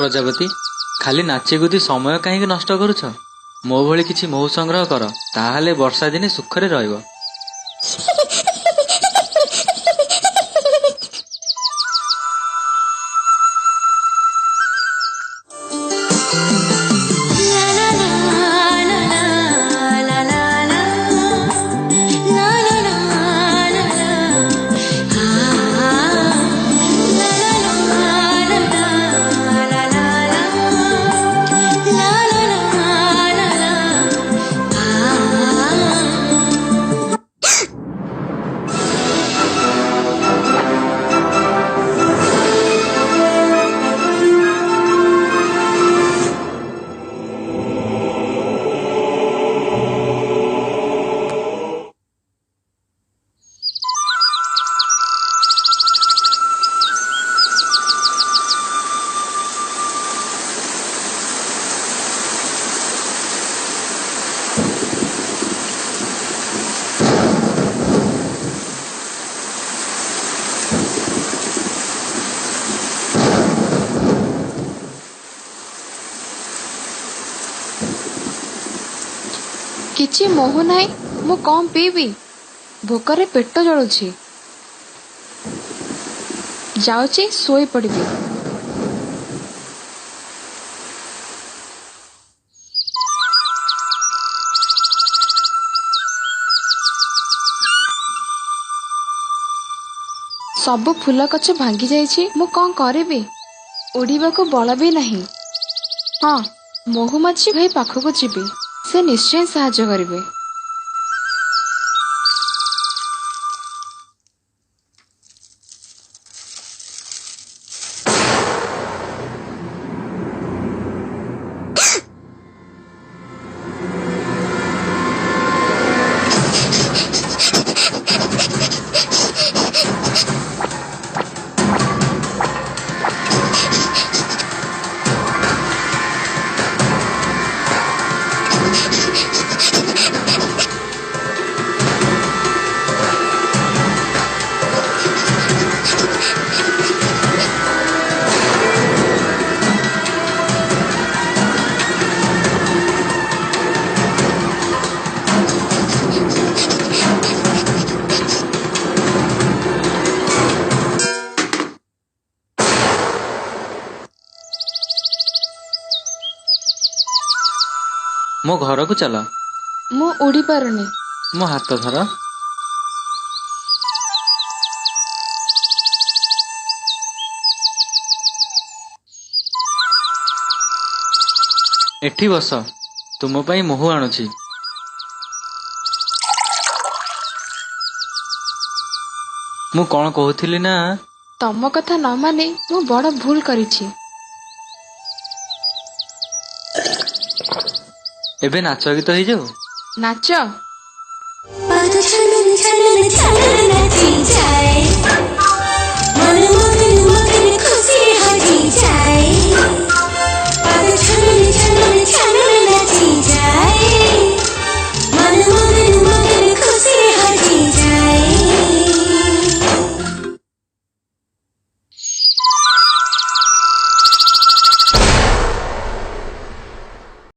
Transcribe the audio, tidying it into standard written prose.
प्रजापति खाली नाचीकुदी समय कहीं नष्ट करुछ? मो भली किछि महु संग्रह कर, ताहाले वर्षा दिने सुखरे रहइबो। କିଛି ମୋହ ନାହିଁ। ମୁଁ କମ୍ ପିଇବି। ଭୋକରେ ପେଟ ଜଳୁଛି। ଯାଉଛି ଶୋଇ ପଡ଼ିବି। ସବୁ ଫୁଲ ଗଛ ଭାଙ୍ଗି ଯାଇଛି। ମୁଁ କ'ଣ କରିବି? ଉଡ଼ିବାକୁ ବଳ ବି ନାହିଁ। ହଁ, ମହୁମାଛି ଭାଇ ପାଖକୁ ଯିବି। ସେ ନିଶ୍ଚୟ ସାହାଯ୍ୟ କରିବେ। ମୋ ଘରକୁ ଚାଲ। ମୁଁ ଉଡ଼ି ପାରୁନି। ମୋ ହାତ ଧର। ଏଠି ବସ। ତୁମ ପାଇଁ ମହୁ ଆଣୁଛି। ମୁଁ କ'ଣ କହୁଥିଲି ନା, ତମ କଥା ନ ମାନି ମୁଁ ବଡ଼ ଭୁଲ କରିଛି। ଏବେ ନାଚ ଗୀତ ହେଇଯାଉ। ନାଚ। छलन छलन छलन नाची जाए।